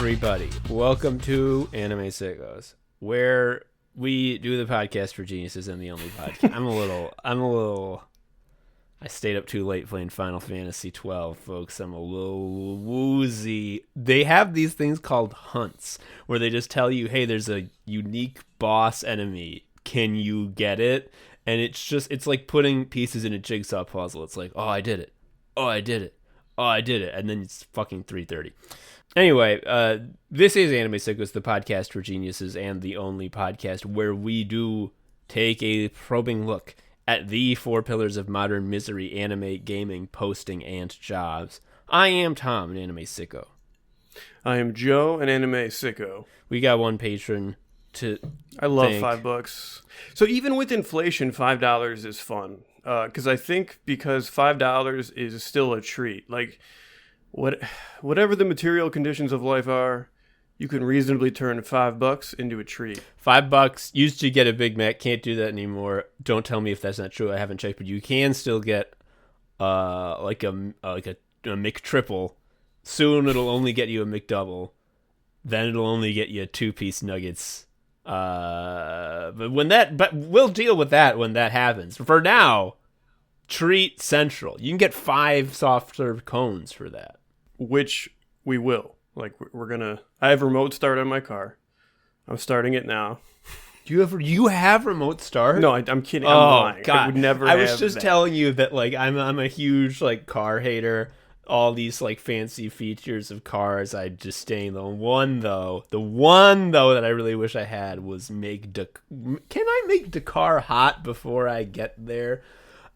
everybody. Welcome to Anime Sickos, where we do the podcast for geniuses and the only podcast. I stayed up too late playing Final Fantasy 12, folks. I'm a little woozy. They have these things called hunts, where they just tell you, hey, there's a unique boss enemy. Can you get it? And it's like putting pieces in a jigsaw puzzle. It's like, oh, I did it. Oh, I did it. Oh, I did it. And then it's fucking 3:30. Anyway, this is Anime Sickos, the podcast for geniuses and the only podcast where we do take a probing look at the four pillars of modern misery: anime, gaming, posting, and jobs. I am Tom, an anime sicko. I am Joe, an anime sicko. We got one patron to I love $5. So even with inflation, $5 is fun. Because I think because $5 is still a treat. Like, whatever the material conditions of life are, you can reasonably turn $5 into a treat. $5 used to get a Big Mac. Can't do that anymore. Don't tell me if that's not true. I haven't checked, but you can still get like a McTriple. Soon it'll only get you a McDouble. Then it'll only get you 2-piece nuggets. But we'll deal with that when that happens. For now, treat central. You can get 5 soft serve cones for that. Which we will. Like, I have remote start on my car. I'm starting it now. You have remote start? No, I'm kidding. I'm lying. God. I would never. I was just telling you that, like, I'm a huge like car hater. All these like fancy features of cars, I just stay. The one though that I really wish I had was can I make Dakar hot before I get there?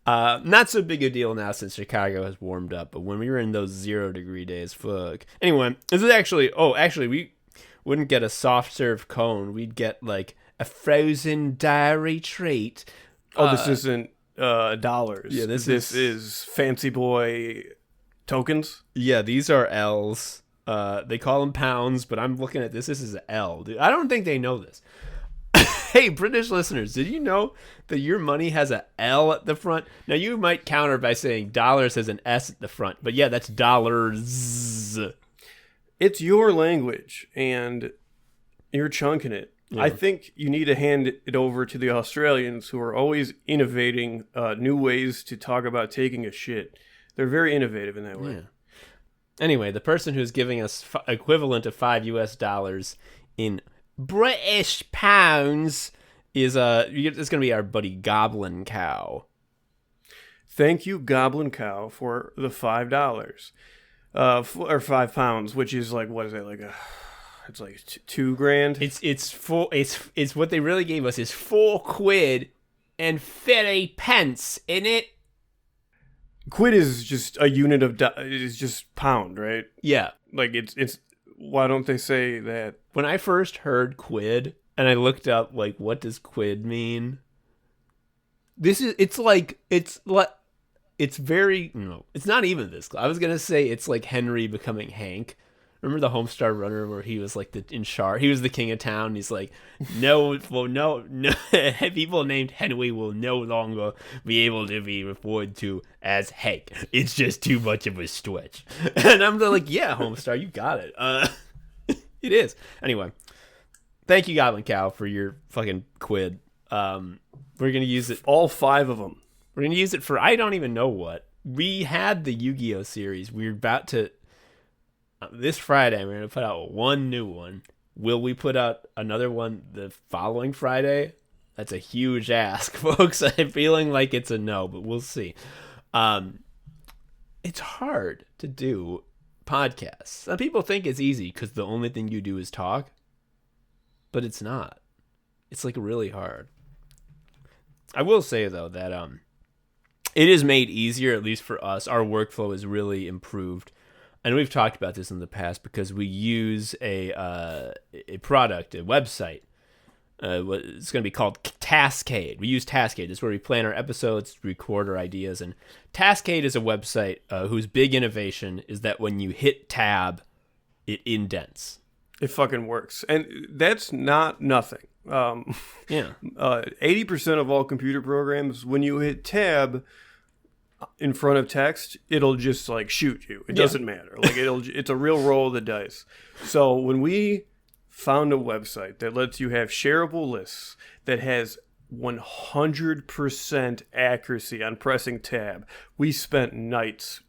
Not so big a deal now since Chicago has warmed up, but when we were in those 0-degree days, fuck. Anyway, this is actually we wouldn't get a soft serve cone. We'd get like a frozen dairy treat. This isn't dollars. Yeah, this is fancy boy tokens. Yeah, these are L's. They call them pounds, but I'm looking at this. This is an L. Dude, I don't think they know this. Hey, British listeners, did you know that your money has a L at the front? Now, you might counter by saying dollars has an S at the front, but yeah, that's dollars. It's your language, and you're chunking it. Yeah. I think you need to hand it over to the Australians, who are always innovating new ways to talk about taking a shit. They're very innovative in that way. Yeah. Anyway, the person who's giving us equivalent of $5 in British pounds is it's gonna be our buddy Goblin Cow. Thank you, Goblin Cow, for the $5, or £5, which is like, what is it, like it's like $2,000. It's what they really gave us is £4 and 30 pence in it. Quid is just a unit of is just pound, right? Yeah, like it's. Why don't they say that? When I first heard quid and I looked up, like, what does quid mean? It's very, no, it's not even this. I was going to say it's like Henry becoming Hank. Remember the Homestar Runner where he was like in charge? He was the king of town. And he's like, no, people named Henry will no longer be able to be referred to as Hank. It's just too much of a stretch. And I'm like, yeah, Homestar, you got it. It is. Anyway, thank you, Goblin Cow, for your fucking quid. We're going to use it. All 5 of them. We're going to use it for, I don't even know what. We had the Yu-Gi-Oh series. We're about to, this Friday, we're going to put out one new one. Will we put out another one the following Friday? That's a huge ask, folks. I'm feeling like it's a no, but we'll see. It's hard to do podcasts. Some people think it's easy because the only thing you do is talk, but it's not. It's like really hard. I will say though that it is made easier, at least for us. Our workflow is really improved. And we've talked about this in the past because we use a product, a website. It's going to be called Taskade. We use Taskade. That's where we plan our episodes, record our ideas. And Taskade is a website whose big innovation is that when you hit tab, it indents. It fucking works. And that's not nothing. 80% of all computer programs, when you hit tab, in front of text, it'll just like shoot you. It doesn't matter. Like it's a real roll of the dice. So when we found a website that lets you have shareable lists that has 100% accuracy on pressing tab, we spent nights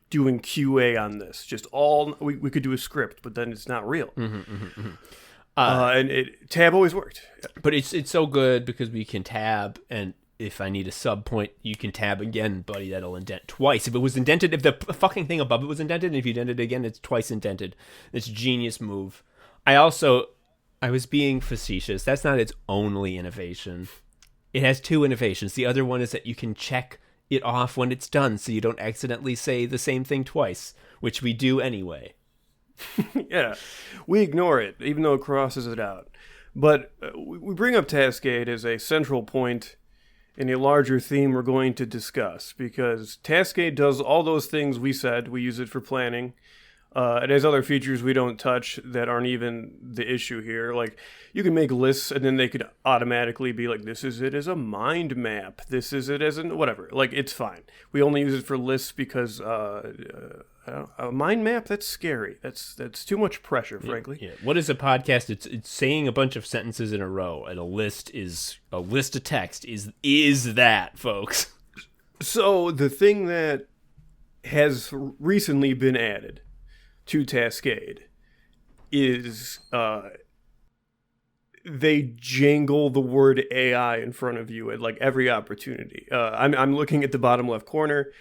doing QA on this. Just we could do a script, but then it's not real. And tab always worked. But it's so good because we can tab, and if I need a sub point, you can tab again, buddy. That'll indent twice. If it was indented, if the fucking thing above it was indented, and if you indent it again, it's twice indented. It's a genius move. I was being facetious. That's not its only innovation. It has two innovations. The other one is that you can check it off when it's done, so you don't accidentally say the same thing twice, which we do anyway. Yeah, we ignore it, even though it crosses it out. But we bring up Taskade as a central point in a larger theme we're going to discuss, because Taskade does all those things we said. We use it for planning. It has other features we don't touch that aren't even the issue here. Like, you can make lists and then they could automatically be like, this is it as a mind map. This is it as whatever. Like, it's fine. We only use it for lists because a mind map, that's scary. That's too much pressure, frankly. Yeah. What is a podcast? It's saying a bunch of sentences in a row, and a list of text is that, folks. So the thing that has recently been added to Taskade is they jangle the word AI in front of you at like every opportunity. I'm looking at the bottom left corner.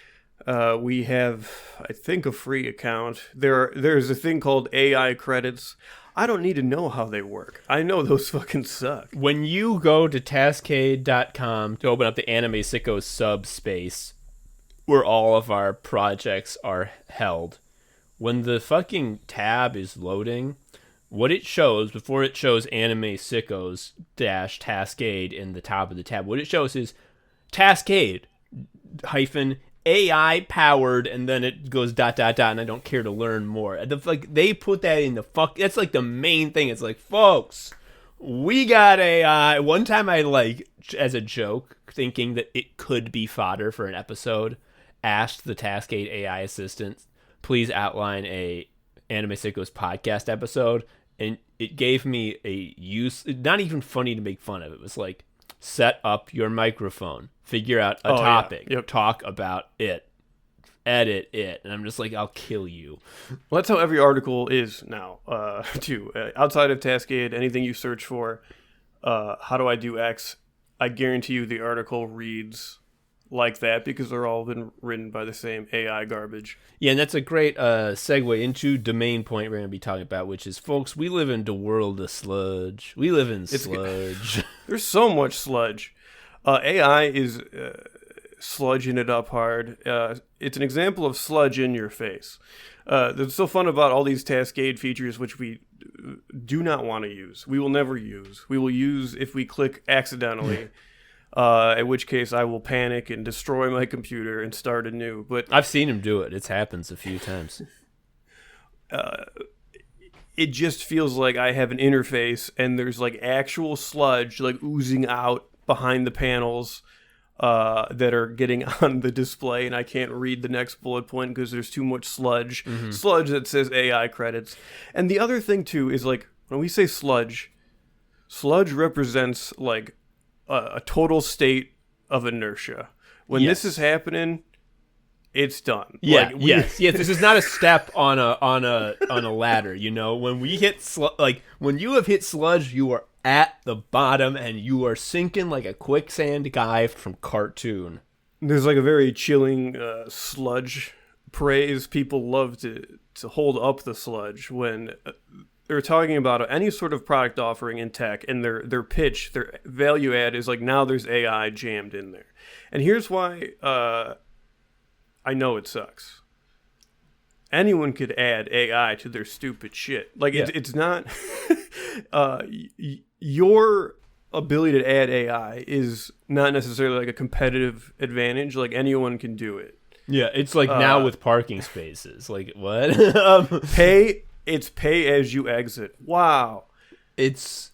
We have, I think, a free account. There's a thing called AI credits. I don't need to know how they work. I know those fucking suck. When you go to Taskade.com to open up the Anime Sickos subspace, where all of our projects are held, when the fucking tab is loading, what it shows, before it shows Anime Sickos dash Taskade in the top of the tab, what it shows is Taskade hyphen AI powered, and then it goes ... and I don't care to learn more. They put that in that's like the main thing. It's like, folks, we got AI. One time I, like, as a joke, thinking that it could be fodder for an episode, asked the Taskade AI assistant, please outline a Anime Sickos podcast episode, and it gave me not even funny to make fun of. It was like, set up your microphone, figure out a topic, talk about it, edit it, and I'm just like, I'll kill you. Well, that's how every article is now, too. Outside of Taskade, anything you search for, how do I do X, I guarantee you the article reads like that, because they're all been written by the same AI garbage. Yeah, and that's a great segue into the main point we're going to be talking about, which is, folks, we live in the world of sludge. We live in sludge. There's so much sludge. AI is sludging it up hard. It's an example of sludge in your face. That's so fun about all these Taskade features, which we do not want to use. We will never use. We will use if we click accidentally. At which case I will panic and destroy my computer and start anew. But I've seen him do it. It happens a few times. It just feels like I have an interface and there's like actual sludge like oozing out behind the panels that are getting on the display, and I can't read the next bullet point because there's too much sludge. Mm-hmm. Sludge that says AI credits. And the other thing too is, like, when we say sludge represents like a total state of inertia. When this is happening, it's done. Yeah, like, yes. This is not a step on a ladder. You know, when we hit when you have hit sludge, you are at the bottom and you are sinking like a quicksand guy from cartoon. There's like a very chilling sludge praise. People love to hold up the sludge when they're talking about any sort of product offering in tech, and their pitch, their value add is like, now there's AI jammed in there. And here's why I know it sucks. Anyone could add AI to their stupid shit. Like, it's not... your ability to add AI is not necessarily like a competitive advantage. Like, anyone can do it. Yeah, it's like now with parking spaces. Like, what? It's pay as you exit. Wow. It's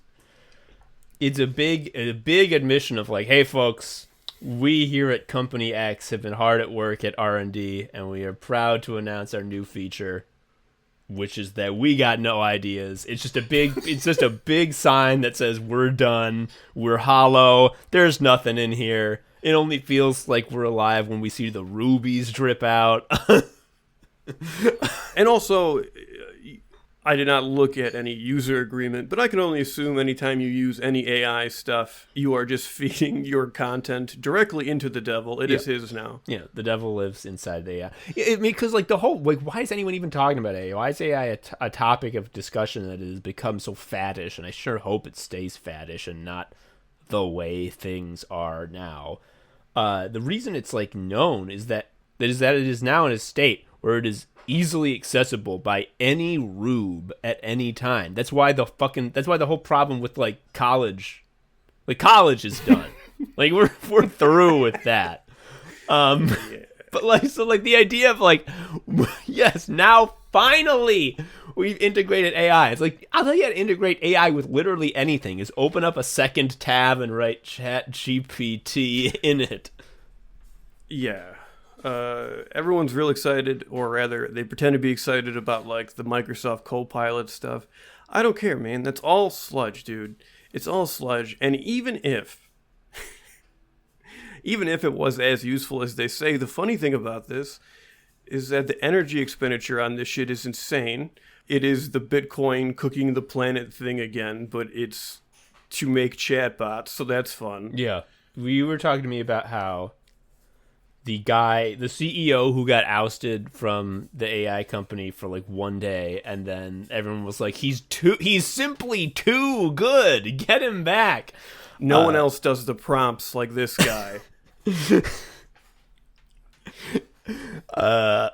a big admission of like, hey folks, We here at Company X have been hard at work at R&D, and we are proud to announce our new feature, which is that we got no ideas. It's just a big sign that says we're done, we're hollow, there's nothing in here. It only feels like we're alive when we see the rubies drip out. And also, I did not look at any user agreement, but I can only assume anytime you use any AI stuff, you are just feeding your content directly into the devil. It is his now. Yeah, the devil lives inside the AI. I mean, because like the whole, like, why is anyone even talking about AI? Why is AI a topic of discussion that has become so faddish? And I sure hope it stays faddish and not the way things are now. The reason it's like known is that it is now in a state where it is easily accessible by any rube at any time. That's why the whole problem with like college is done. Like we're through with that. But like, so like the idea of like, yes, now finally we've integrated AI. It's like, I'll tell you how to integrate AI with literally anything is open up a second tab and write Chat GPT in it. Yeah. Everyone's real excited, or rather, they pretend to be excited about like the Microsoft Copilot stuff. I don't care, man. That's all sludge, dude. It's all sludge. And even if it was as useful as they say, the funny thing about this is that the energy expenditure on this shit is insane. It is the Bitcoin cooking the planet thing again, but it's to make chatbots, so that's fun. Yeah. You were talking to me about how the CEO who got ousted from the AI company for like one day, and then everyone was like, he's simply too good. Get him back. No one else does the prompts like this guy. I'm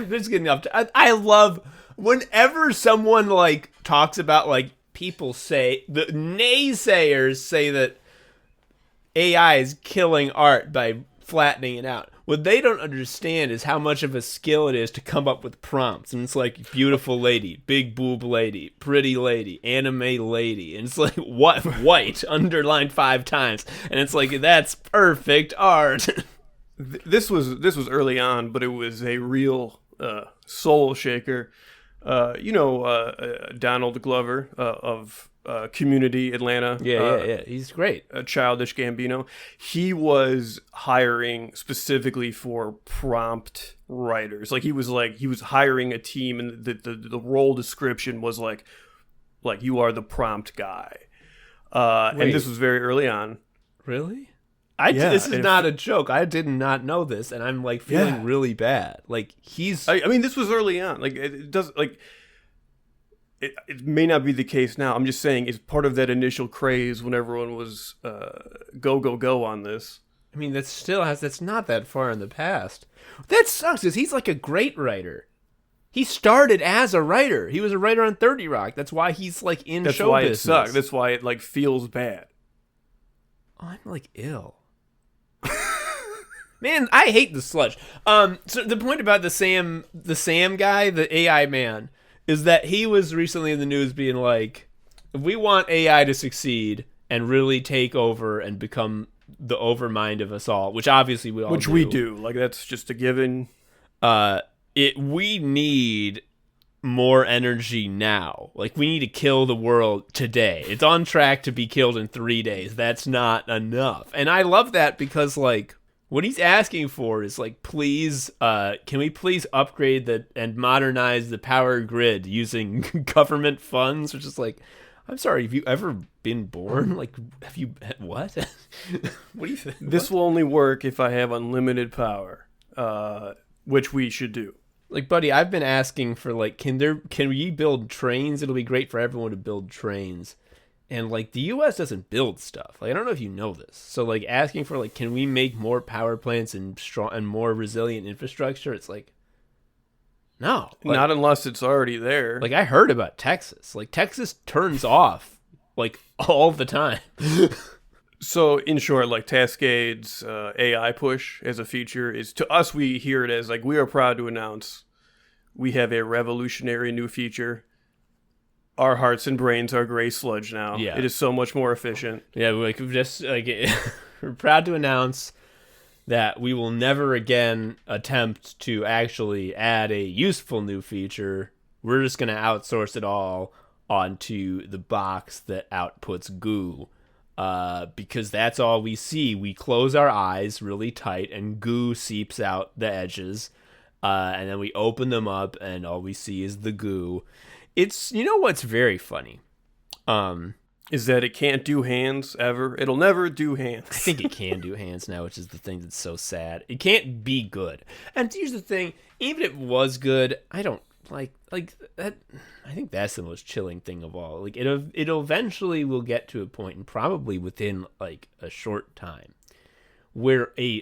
just getting up to, I love whenever someone like talks about like people say the naysayers say that AI is killing art by flattening it out. What they don't understand is how much of a skill it is to come up with prompts. And it's like beautiful lady, big boob lady, pretty lady, anime lady. And it's like what white underlined 5 times. And it's like that's perfect art. This was early on, but it was a real soul shaker. Donald Glover of Community Atlanta. Yeah. He's great. Childish Gambino. He was hiring specifically for prompt writers. Like he was hiring a team, and the role description was like you are the prompt guy. And this was very early on. Really? This is not a joke. I did not know this, and I'm like feeling really bad. Like I mean, this was early on. Like it does like. It may not be the case now. I'm just saying it's part of that initial craze when everyone was go on this. I mean, that's not that far in the past. That sucks because he's like a great writer. He started as a writer. He was a writer on 30 Rock. That's why he's like in show business. That's why it sucks. That's why it like feels bad. Oh, I'm like ill. Man, I hate the sludge. So the point about the Sam guy, the AI man, is that he was recently in the news being like, if we want AI to succeed and really take over and become the overmind of us all, which obviously we all do. We do. Like, that's just a given. We need more energy now. Like, we need to kill the world today. It's on track to be killed in 3 days. That's not enough. And I love that because, like, what he's asking for is like, please, can we please upgrade and modernize the power grid using government funds? Which is like, I'm sorry, have you ever been born? Like, have you, what? What do you think? This will only work if I have unlimited power, which we should do. Like, buddy, I've been asking for like, can we build trains? It'll be great for everyone to build trains. And, like, the U.S. doesn't build stuff. Like, I don't know if you know this. So, like, asking for, like, can we make more power plants and strong and more resilient infrastructure? It's like, no. Like, not unless it's already there. Like, I heard about Texas. Like, Texas turns off, like, all the time. So, in short, like, Tascade's AI push as a feature is, to us, we hear it as, like, we are proud to announce we have a revolutionary new feature. our hearts and brains are gray sludge now. Yeah. It is so much more efficient. Yeah, we've just we're proud to announce that we will never again attempt to actually add a useful new feature. We're just going to outsource it all onto the box that outputs goo. Because that's all we see. We close our eyes really tight and goo seeps out the edges. And then we open them up and all we see is the goo. It's, you know what's very funny? Is that it can't do hands ever. It'll never do hands. I think it can do hands now, which is the thing that's so sad. It can't be good. And here's the thing, even if it was good, I don't like that. I think that's the most chilling thing of all. Like it eventually will get to a point, and probably within like a short time, where an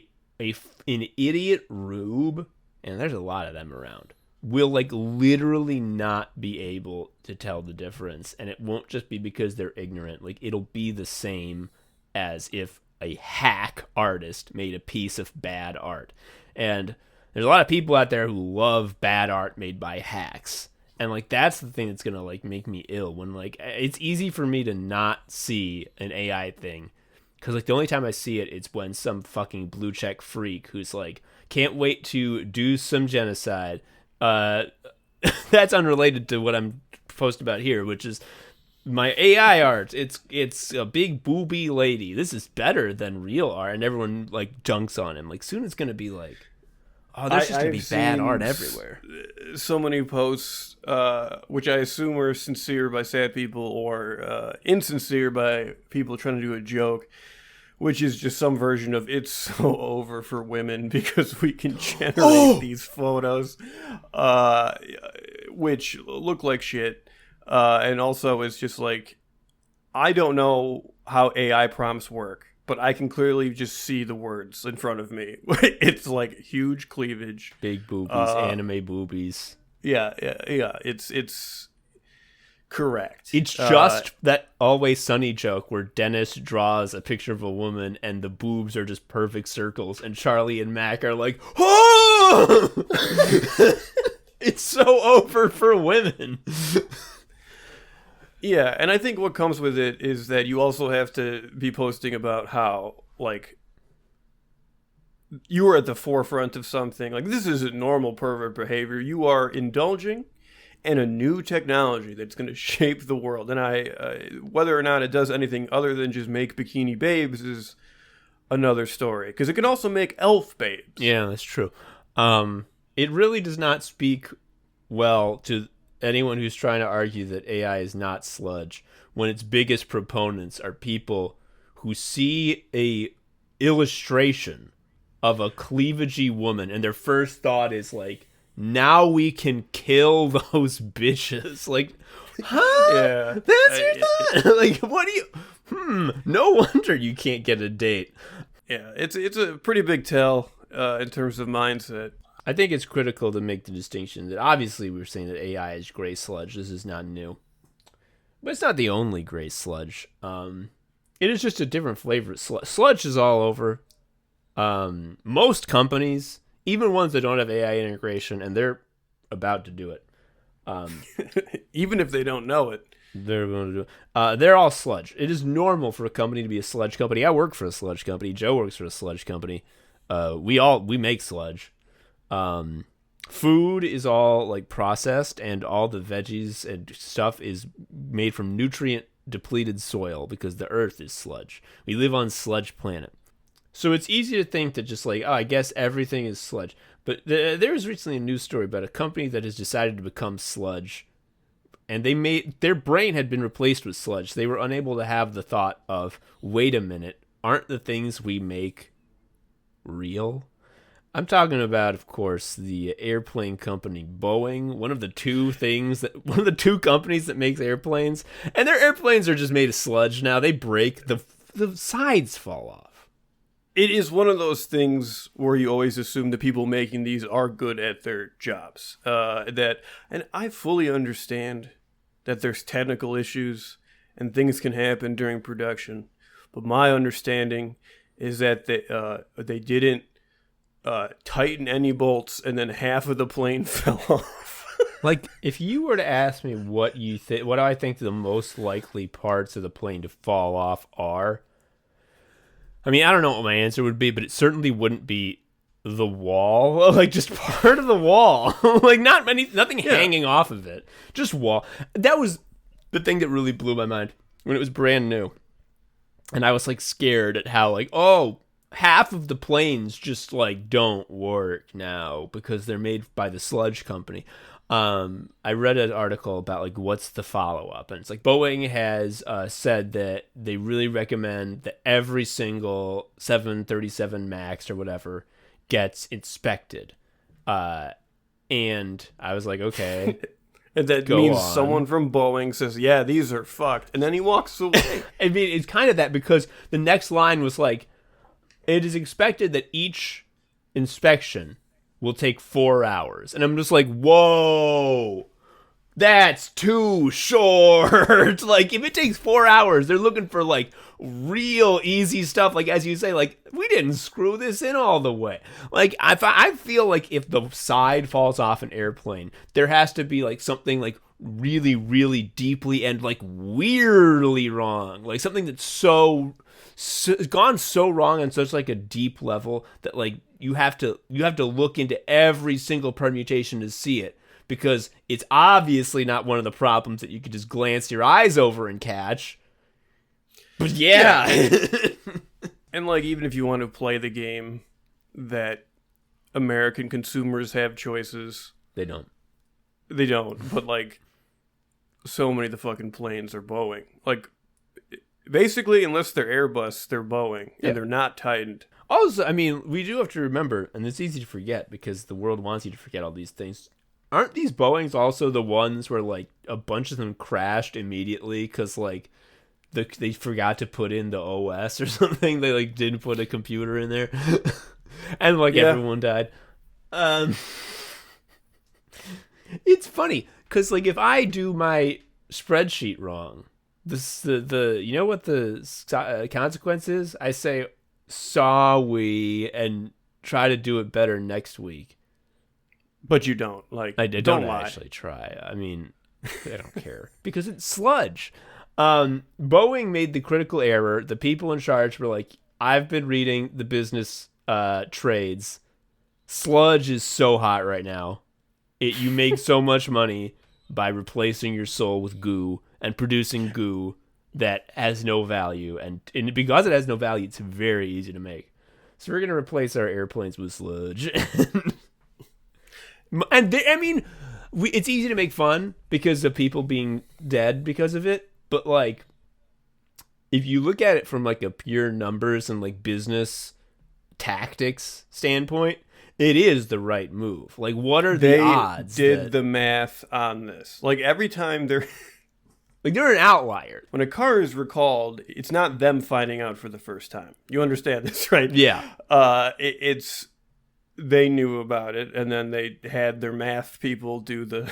idiot rube, and there's a lot of them around, will like literally not be able to tell the difference. And it won't just be because they're ignorant. Like it'll be the same as if a hack artist made a piece of bad art. And there's a lot of people out there who love bad art made by hacks. And like that's the thing that's going to like make me ill when like it's easy for me to not see an AI thing. Cuz like the only time I see it, it's when some fucking blue check freak who's like can't wait to do some genocide. That's unrelated to what I'm posting about here, which is my AI art. It's a big booby lady. This is better than real art, and everyone like junks on him. Like soon it's going to be like, oh, there's just going to be bad art everywhere. So many posts, which I assume are sincere by sad people or insincere by people trying to do a joke, which is just some version of it's so over for women because we can generate these photos, which look like shit. And also it's just like, I don't know how AI prompts work, but I can clearly just see the words in front of me. It's like huge cleavage. Big boobies, anime boobies. Yeah. It's correct. It's just that Always Sunny joke where Dennis draws a picture of a woman and the boobs are just perfect circles, and Charlie and Mac are like, oh! It's so over for women. Yeah, and I think what comes with it is that you also have to be posting about how, like, you are at the forefront of something. Like, this isn't normal pervert behavior. You are indulging in a new technology that's going to shape the world. And whether or not it does anything other than just make bikini babes is another story. Because it can also make elf babes. Yeah, that's true. It really does not speak well to anyone who's trying to argue that AI is not sludge when its biggest proponents are people who see a illustration of a cleavagey woman and their first thought is like, now we can kill those bitches. Like, huh? Yeah. That's your thought? Like, what do you... no wonder you can't get a date. Yeah, it's a pretty big tell in terms of mindset. I think it's critical to make the distinction that obviously we're saying that AI is gray sludge. This is not new. But it's not the only gray sludge. It is just a different flavor of sludge. Sludge is all over. Most companies, even ones that don't have AI integration, and they're about to do it. Even if they don't know it. They're going to do it. They're all sludge. It is normal for a company to be a sludge company. I work for a sludge company. Joe works for a sludge company. We make sludge. Food is all like processed, and all the veggies and stuff is made from nutrient depleted soil because the earth is sludge. We live on sludge planet. So it's easy to think that just like, oh, I guess everything is sludge. But there was recently a news story about a company that has decided to become sludge, and their brain had been replaced with sludge. They were unable to have the thought of, wait a minute, aren't the things we make real? I'm talking about, of course, the airplane company Boeing, one of the two companies that makes airplanes, and their airplanes are just made of sludge now. They break, the sides fall off. It is one of those things where you always assume the people making these are good at their jobs. And I fully understand that there's technical issues and things can happen during production, but my understanding is that they didn't tighten any bolts, and then half of the plane fell off. Like, if you were to ask me what you think, what I think the most likely parts of the plane to fall off are, I mean, I don't know what my answer would be, but it certainly wouldn't be the wall, like just part of the wall, like nothing hanging off of it, just wall. That was the thing that really blew my mind when it was brand new, and I was like scared at how like, oh, half of the planes just like don't work now because they're made by the Sludge company. I read an article about like what's the follow up, and it's like Boeing has said that they really recommend that every single 737 Max or whatever gets inspected. And I was like, okay. And that means someone from Boeing says, yeah, these are fucked. And then he walks away. I mean, it's kind of that, because the next line was like, it is expected that each inspection will take 4 hours. And I'm just like, whoa, that's too short. Like, if it takes 4 hours, they're looking for like real easy stuff. Like, as you say, like, we didn't screw this in all the way. Like, I feel like if the side falls off an airplane, there has to be like something like really, really deeply and like weirdly wrong. Like something that's so gone so wrong on such like a deep level that like you have to look into every single permutation to see it, because it's obviously not one of the problems that you could just glance your eyes over and catch. But yeah. And like, even if you want to play the game that American consumers have choices, They don't. But like, so many of the fucking planes are Boeing. Like, basically, unless they're Airbus, they're Boeing, and they're not tightened. Also, I mean, we do have to remember, and it's easy to forget because the world wants you to forget all these things. Aren't these Boeings also the ones where like a bunch of them crashed immediately because like they forgot to put in the OS or something? They like didn't put a computer in there, and like everyone died. It's funny because like if I do my spreadsheet wrong, the you know what the consequence is? I say sorry and try to do it better next week. But you don't. Like, I don't actually try. I mean, I don't care because it's Sludge. Boeing made the critical error. The people in charge were like, I've been reading the business trades. Sludge is so hot right now. You make so much money by replacing your soul with goo and producing goo that has no value. And because it has no value, it's very easy to make. So we're going to replace our airplanes with sludge. It's easy to make fun because of people being dead because of it. But like, if you look at it from like a pure numbers and like business tactics standpoint, it is the right move. Like, what are the odds? They did the math on this. Like, every time they're like, they're an outlier. When a car is recalled, it's not them finding out for the first time. You understand this, right? Yeah. It's they knew about it, and then they had their math people do the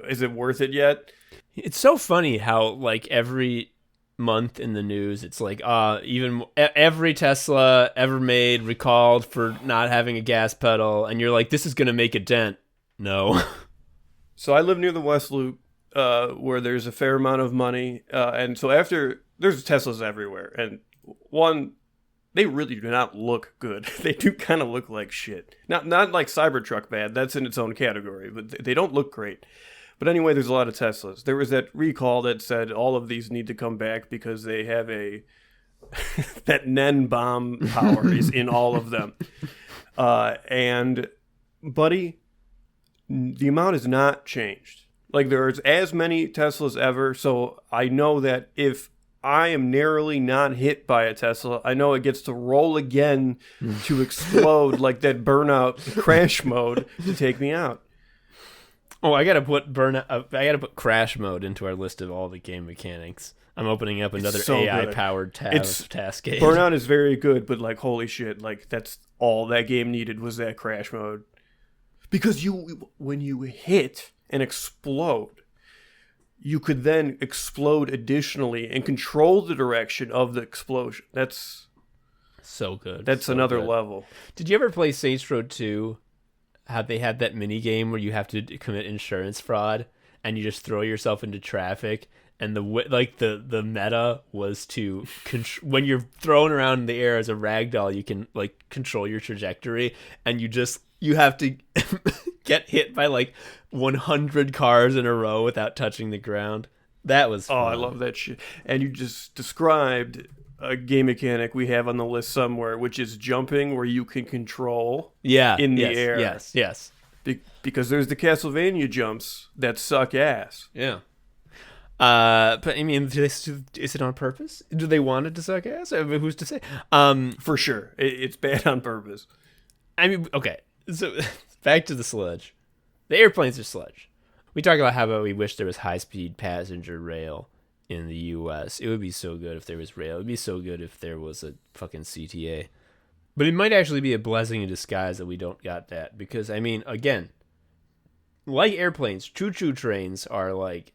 is it worth it yet? It's so funny how like every month in the news it's like even every Tesla ever made recalled for not having a gas pedal, and you're like, this is gonna make a dent. No. So I live near the West Loop, where there's a fair amount of money, and so after there's Teslas everywhere, and they really do not look good. They do kind of look like shit. Not like Cybertruck bad. That's in its own category, but they don't look great. But anyway, there's a lot of Teslas. There was that recall that said all of these need to come back because they have that NEN bomb power is in all of them. And, buddy, the amount has not changed. Like, there's as many Teslas ever, so I know that if I am narrowly not hit by a Tesla, I know it gets to roll again to explode like that burnout crash mode to take me out. Oh, I gotta put crash mode into our list of all the game mechanics. I'm opening up another AI-powered Tascade. Burnout is very good, but like, holy shit, like that's all that game needed was that crash mode. Because when you hit and explode, you could then explode additionally and control the direction of the explosion. That's so good. That's so another good. level. Did you ever play Saints Row 2? how they had that mini game where you have to commit insurance fraud and you just throw yourself into traffic, and the meta was to when you're thrown around in the air as a ragdoll, you can like control your trajectory, and you have to get hit by like 100 cars in a row without touching the ground. That was fun. Oh, I love that shit. And you just described a game mechanic we have on the list somewhere, which is jumping, where you can control in the air. Yes. Because there's the Castlevania jumps that suck ass. Yeah. But I mean, is it on purpose? Do they want it to suck ass? I mean, who's to say? For sure. It's bad on purpose. I mean, okay. So back to the sludge. The airplanes are sludge. We talk about how about we wish there was high-speed passenger rail in the U.S. It would be so good if there was rail. It would be so good if there was a fucking CTA. But it might actually be a blessing in disguise that we don't got that. Because, I mean, again, like airplanes, choo-choo trains are like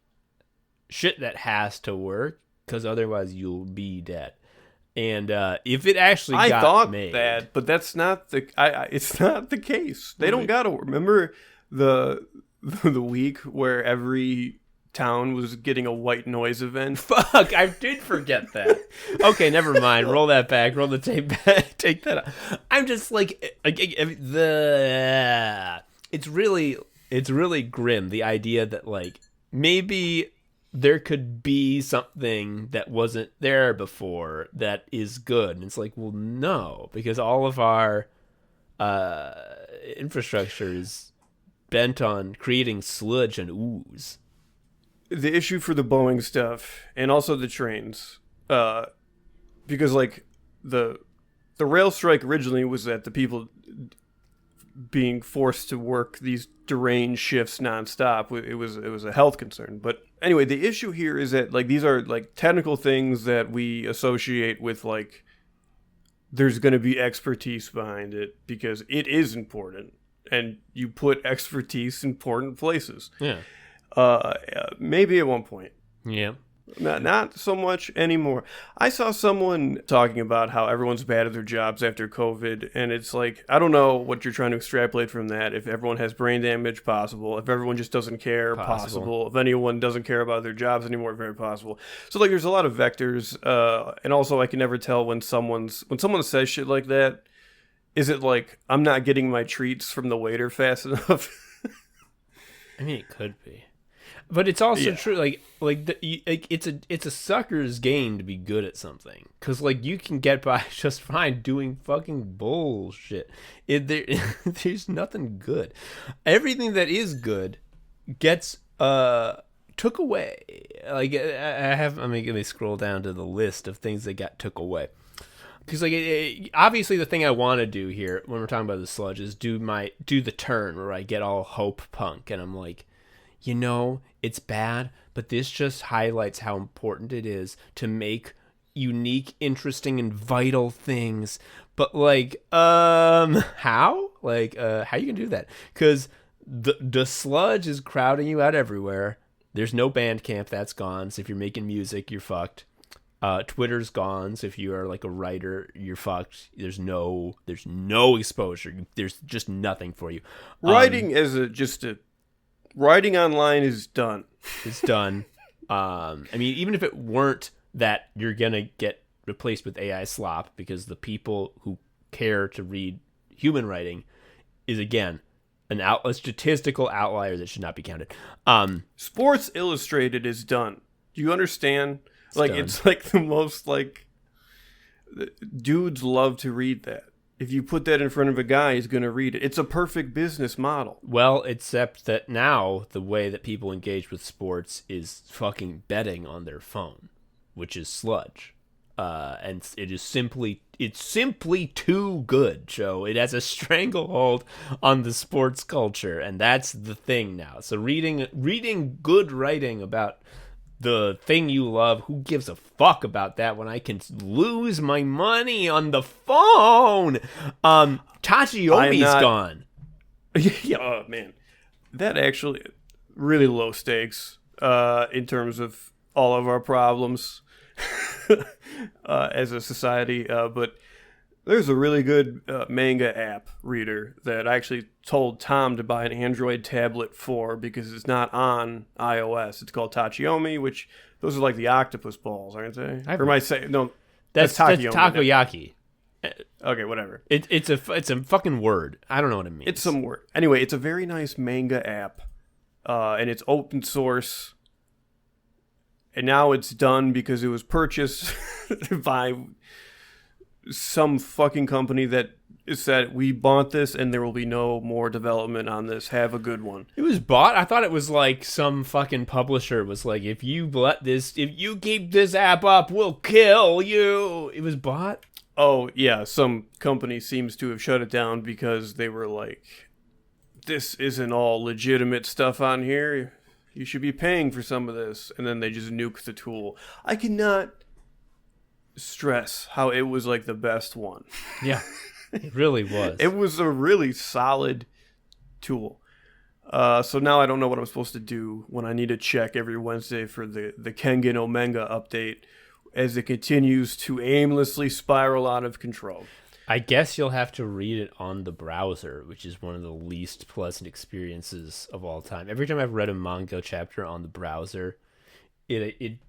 shit that has to work, because otherwise you'll be dead. And if it actually got made, that, but that's not the. It's not the case. They don't gotta. Remember the week where every town was getting a white noise event. Fuck, I did forget that. Okay, never mind. Roll that back. Roll the tape back. Take that out. I'm just like it's really grim, the idea that like maybe there could be something that wasn't there before that is good. And it's like, well, no, because all of our infrastructure is bent on creating sludge and ooze. The issue for the Boeing stuff and also the trains, because like the rail strike originally was that the people being forced to work these deranged shifts nonstop. It was a health concern. But anyway, the issue here is that like these are like technical things that we associate with like there's going to be expertise behind it because it is important, and you put expertise in important places. Yeah. Maybe at one point. Yeah. Not so much anymore. I saw someone talking about how everyone's bad at their jobs after COVID, and it's like, I don't know what you're trying to extrapolate from that. If everyone has brain damage, possible. If everyone just doesn't care, possible. If anyone doesn't care about their jobs anymore, very possible. So like, there's a lot of vectors, and also I can never tell when someone says shit like that. Is it like I'm not getting my treats from the waiter fast enough? I mean, it could be. But it's also true, like it's a sucker's game to be good at something, because like you can get by just fine doing fucking bullshit. There's nothing good. Everything that is good gets took away. Like let me scroll down to the list of things that got took away. Because like obviously the thing I want to do here when we're talking about the sludge is do the turn where I get all hope punk, and I'm like, you know, it's bad, but this just highlights how important it is to make unique, interesting, and vital things. But like, how? Like, how you can do that? Because the sludge is crowding you out everywhere. There's no Bandcamp, that's gone. So if you're making music, you're fucked. Twitter's gone. So if you are like a writer, you're fucked. There's no exposure. There's just nothing for you. Writing writing online is done. It's done. I mean, even if it weren't that, you're gonna get replaced with AI slop, because the people who care to read human writing is again a statistical outlier that should not be counted. Sports Illustrated is done. Do you understand? It's like the most like dudes love to read that. If you put that in front of a guy, he's going to read it. It's a perfect business model. Well, except that now the way that people engage with sports is fucking betting on their phone, which is sludge. And it's simply too good, Joe. It has a stranglehold on the sports culture, and that's the thing now. So reading good writing about the thing you love, who gives a fuck about that when I can lose my money on the phone? Tachiomi's gone. Yeah, oh, man. That actually really low stakes in terms of all of our problems as a society. But There's a really good manga app reader that I actually told Tom to buy an Android tablet for because it's not on iOS. It's called Tachiyomi, which those are like the octopus balls, aren't they? Or am I saying no? That's takoyaki. Okay, whatever. It's a fucking word. I don't know what it means. It's some word. Anyway, it's a very nice manga app, and it's open source. And now it's done because it was purchased by some fucking company that said, we bought this and there will be no more development on this. Have a good one. It was bought? I thought it was like some fucking publisher was like, if you keep this app up, we'll kill you. It was bought? Oh, yeah. Some company seems to have shut it down because they were like, this isn't all legitimate stuff on here. You should be paying for some of this. And then they just nuked the tool. I cannot stress how it was like the best one. Yeah, it really was. It was a really solid tool. So now I don't know what I'm supposed to do when I need to check every Wednesday for the Kengen Omega update as it continues to aimlessly spiral out of control. I guess you'll have to read it on the browser, which is one of the least pleasant experiences of all time. Every time I've read a manga chapter on the browser, it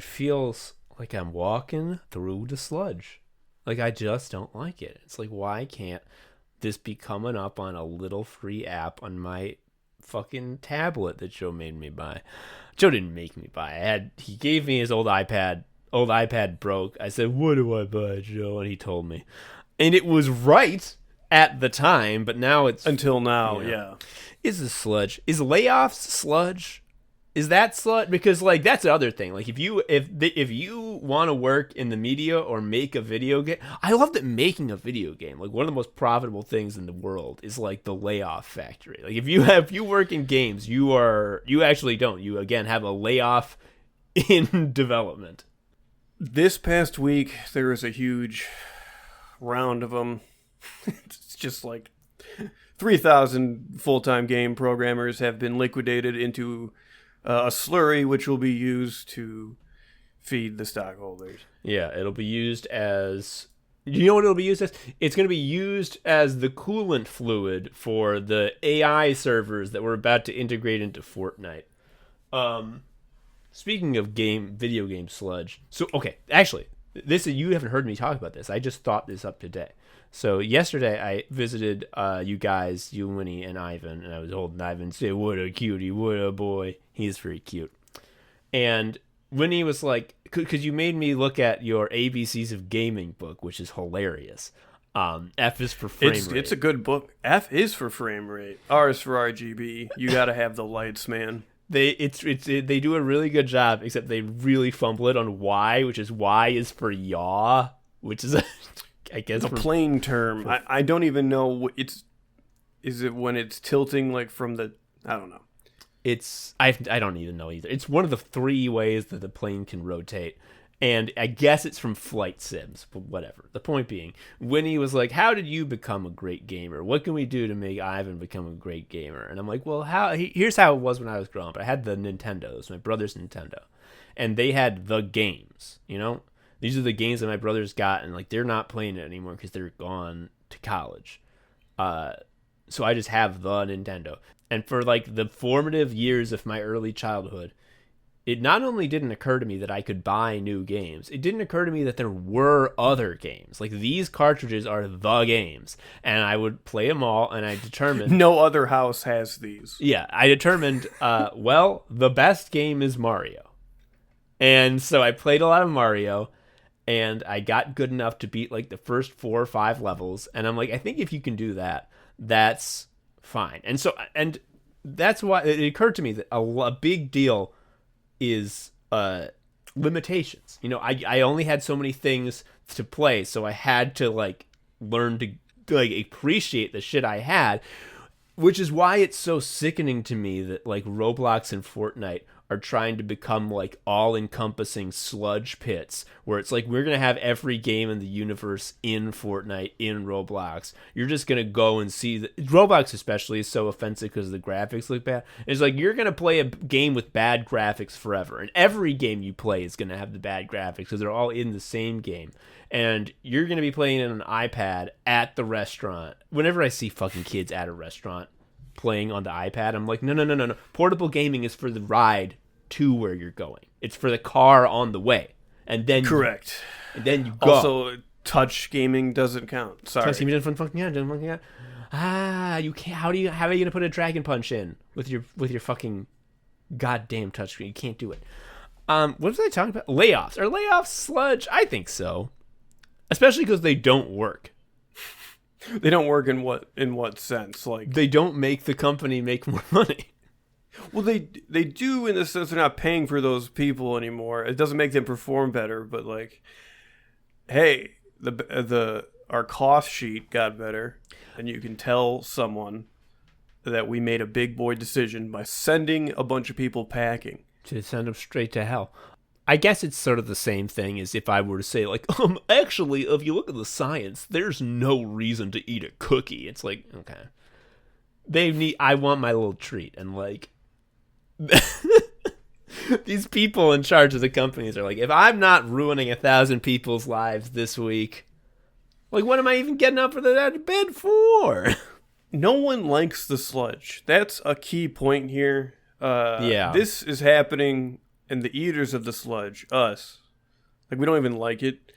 feels like I'm walking through the sludge. Like, I just don't like it. It's like, why can't this be coming up on a little free app on my fucking tablet that Joe made me buy? Joe didn't make me buy. He gave me his old iPad. Old iPad broke. I said, what do I buy, Joe? And he told me. And it was right at the time, but now it's... Until now, yeah. Is this Sludge? Is Layoffs Sludge? Is that Sludge? Because, like, that's the other thing. Like, if you want to work in the media or make a video game... I love that making a video game, like, one of the most profitable things in the world is, like, the layoff factory. Like, if you work in games, you actually don't. You, again, have a layoff in development. This past week, there was a huge round of them. It's just like 3,000 full-time game programmers have been liquidated into a slurry, which will be used to feed the stockholders. Yeah, it'll be used as... You know what it'll be used as? It's going to be used as the coolant fluid for the AI servers that we're about to integrate into Fortnite. Speaking of video game sludge. So, okay, actually, you haven't heard me talk about this. I just thought this up today. So, yesterday I visited you guys, you, Winnie, and Ivan, and I was holding Ivan say, what a cutie, what a boy. He's very cute. And Winnie was like, because you made me look at your ABCs of Gaming book, which is hilarious. F is for frame rate. It's a good book. F is for frame rate. R is for RGB. You got to have the lights, man. They do a really good job, except they really fumble it on Y, which is Y is for yaw, which is I guess a plain term. I don't even know is it when it's tilting like from the I don't know. I don't even know either. It's one of the 3 ways that the plane can rotate. And I guess it's from flight sims, but whatever. The point being, Winnie was like, how did you become a great gamer? What can we do to make Ivan become a great gamer? And I'm like, well, here's how it was when I was growing up. I had the Nintendo. It was my brother's Nintendo. And they had the games, you know? These are the games that my brothers got, and like they're not playing it anymore because they're gone to college. So I just have the Nintendo. And for like the formative years of my early childhood, it not only didn't occur to me that I could buy new games, it didn't occur to me that there were other games. Like, these cartridges are the games. And I would play them all, and I determined... No other house has these. Yeah, I determined, the best game is Mario. And so I played a lot of Mario, and I got good enough to beat, like, the first 4 or 5 levels. And I'm like, I think if you can do that, that's fine. And that's why it occurred to me that a big deal is limitations. You know, I only had so many things to play, so I had to like learn to like appreciate the shit I had, which is why it's so sickening to me that like Roblox and Fortnite are trying to become like all-encompassing sludge pits where it's like we're going to have every game in the universe in Fortnite, in Roblox. You're just going to go and see Roblox especially is so offensive because the graphics look bad. It's like you're going to play a game with bad graphics forever, and every game you play is going to have the bad graphics because they're all in the same game. And you're going to be playing on an iPad at the restaurant. Whenever I see fucking kids at a restaurant playing on the iPad, I'm like, no. Portable gaming is for the ride to where you're going. It's for the car on the way. And then correct. Then you go. Also, touch gaming doesn't count. Sorry. Touch gaming doesn't fucking count. You can't. How are you gonna put a Dragon Punch in with your fucking goddamn touchscreen? You can't do it. What was I talking about? Layoffs. Are layoffs sludge? I think so. Especially because they don't work. They don't work in what sense? Like they don't make the company make more money. Well, they do in the sense they're not paying for those people anymore. It doesn't make them perform better, but like, hey, our cost sheet got better, and you can tell someone that we made a big boy decision by sending a bunch of people packing. To send them straight to hell. I guess it's sort of the same thing as if I were to say, like, actually, if you look at the science, there's no reason to eat a cookie. It's like, okay. I want my little treat. And, like, these people in charge of the companies are like, if I'm not ruining 1,000 people's lives this week, like, what am I even getting up out of bed for? No one likes the sludge. That's a key point here. Yeah. This is happening... And the eaters of the sludge, us, like we don't even like it.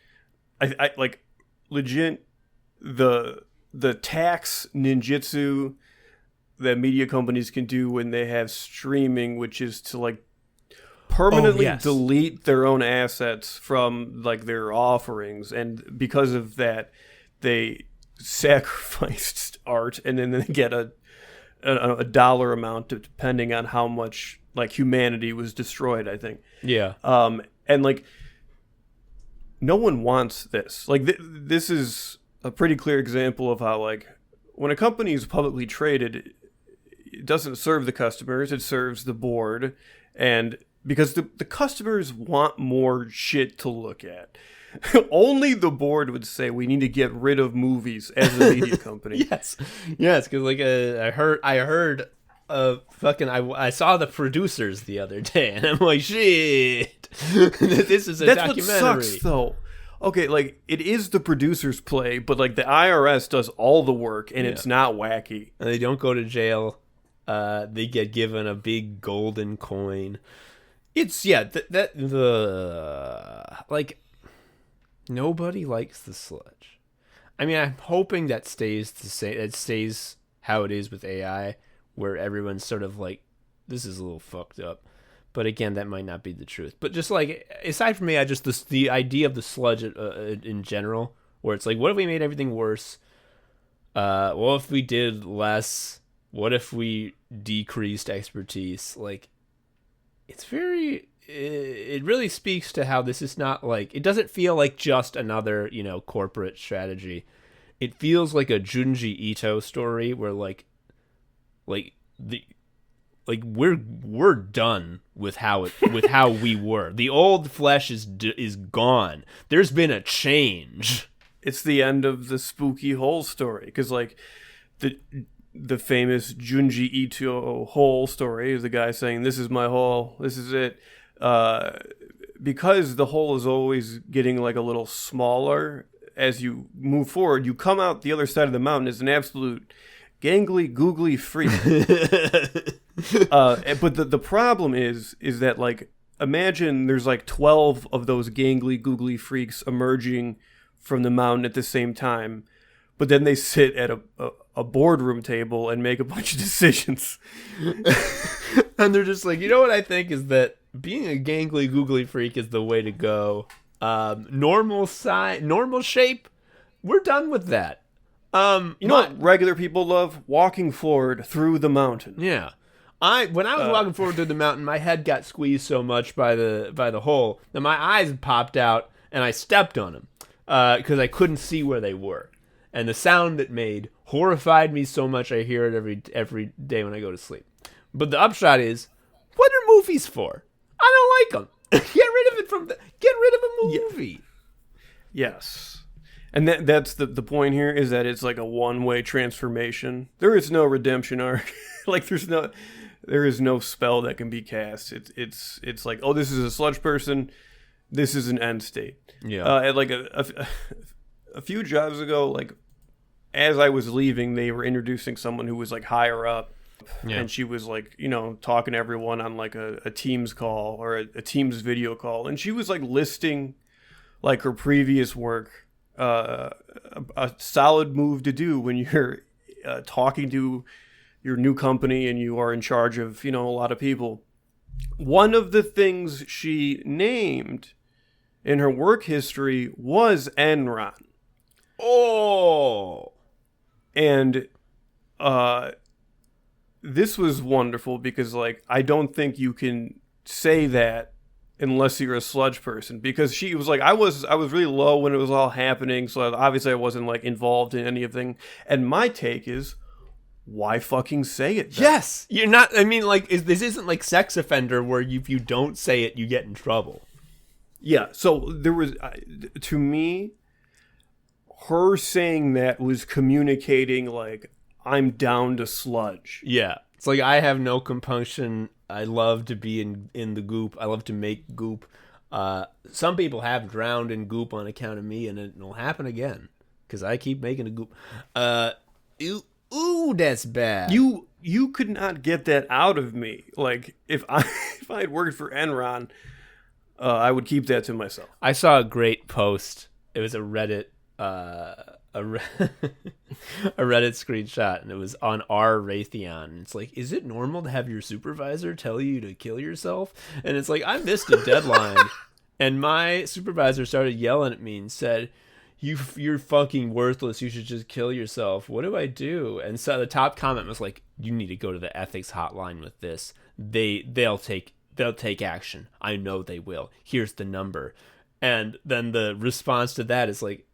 I like legit the tax ninjutsu that media companies can do when they have streaming, which is to like permanently delete their own assets from like their offerings, and because of that, they sacrificed art, and then they get a dollar amount depending on how much like humanity was destroyed, I think. Yeah. And like no one wants this. Like this is a pretty clear example of how like when a company is publicly traded, it doesn't serve the customers, it serves the board, and because the customers want more shit to look at. Only the board would say we need to get rid of movies as a media company. Yes, because like I heard I saw the producers the other day, and I'm like, shit, this is a documentary. That's what sucks, though. Okay, like it is the producer's play, but like the IRS does all the work, and it's not wacky. And they don't go to jail. They get given a big golden coin. It's like. Nobody likes the sludge. I mean, I'm hoping that stays the same. It stays how it is with AI, where everyone's sort of like, this is a little fucked up. But again, that might not be the truth. But just like, aside from AI, just the idea of the sludge in general, where it's like, what if we made everything worse? What if we did less? What if we decreased expertise? Like, it's very... It really speaks to how this is not like, it doesn't feel like just another, corporate strategy. It feels like a Junji Ito story where we're done with how we were. The old flesh is gone. There's been a change. It's the end of the spooky hole story, because like the famous Junji Ito hole story is the guy saying, "This is my hole. This is it." Because the hole is always getting like a little smaller as you move forward, you come out the other side of the mountain as an absolute gangly, googly freak. But the problem is that like, imagine there's like 12 of those gangly, googly freaks emerging from the mountain at the same time, but then they sit at a boardroom table and make a bunch of decisions. And they're just like, you know what I think is that being a gangly, googly freak is the way to go. Normal size, normal shape, we're done with that. You know what regular people love? Walking forward through the mountain. Yeah. When I was walking forward through the mountain, my head got squeezed so much by the hole that my eyes popped out and I stepped on them because I couldn't see where they were. And the sound it made horrified me so much I hear it every day when I go to sleep. But the upshot is, what are movies for? I don't like them. Get rid of it get rid of a movie. Yes. And that's the point here, is that it's like a one-way transformation. There is no redemption arc. Like there is no spell that can be cast. It's like, oh, this is a sludge person. This is an end state. Yeah. At like a few jobs ago, like as I was leaving, they were introducing someone who was like higher up. Yeah. And she was like, talking to everyone on like a Teams call or a Teams video call. And she was like listing like her previous work, a solid move to do when you're talking to your new company and you are in charge of, a lot of people. One of the things she named in her work history was Enron. Oh. And this was wonderful because, like, I don't think you can say that unless you're a sludge person, because she was like, I was really low when it was all happening, so obviously I wasn't like involved in anything. And my take is, why fucking say it then? Yes, you're not. I mean, like, this isn't like Sex Offender where if you don't say it, you get in trouble. Yeah. So there was, to me, her saying that was communicating like, I'm down to sludge. Yeah. It's like, I have no compunction. I love to be in the goop. I love to make goop. Some people have drowned in goop on account of me, and it'll happen again because I keep making a goop. Ooh, that's bad. You could not get that out of me. Like, if I had worked for Enron, I would keep that to myself. I saw a great post. It was a Reddit a Reddit screenshot, and it was on our Raytheon. It's like, is it normal to have your supervisor tell you to kill yourself? And it's like, I missed a deadline, and my supervisor started yelling at me and said, you're fucking worthless. You should just kill yourself. What do I do? And so the top comment was like, you need to go to the ethics hotline with this. They'll take action. I know they will. Here's the number. And then the response to that is like,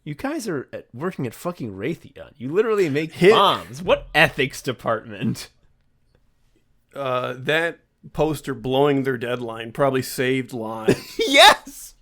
you guys are working at fucking Raytheon. You literally make bombs. What ethics department? That poster blowing their deadline probably saved lives. Yes.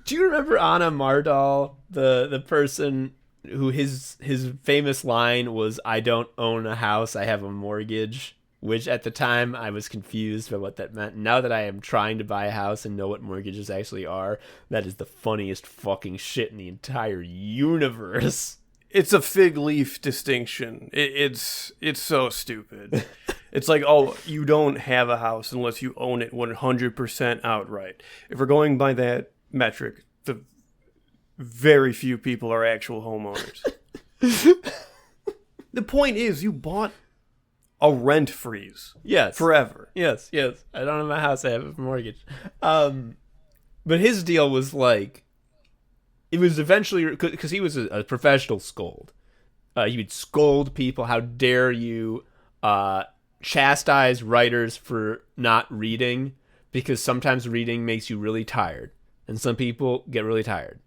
Do you remember Anna Mardal, the person who his famous line was, I don't own a house, I have a mortgage? Which at the time I was confused by what that meant. Now that I am trying to buy a house and know what mortgages actually are, that is the funniest fucking shit in the entire universe. It's a fig leaf distinction. It's so stupid. It's like, oh, you don't have a house unless you own it 100% outright. If we're going by that metric, the very few people are actual homeowners. The point is, you bought a rent freeze. Yes. Forever. Yes. I don't have a house, I have a mortgage. But his deal was like, it was eventually, because he was a professional scold. He would scold people. How dare you chastise writers for not reading, because sometimes reading makes you really tired. And some people get really tired.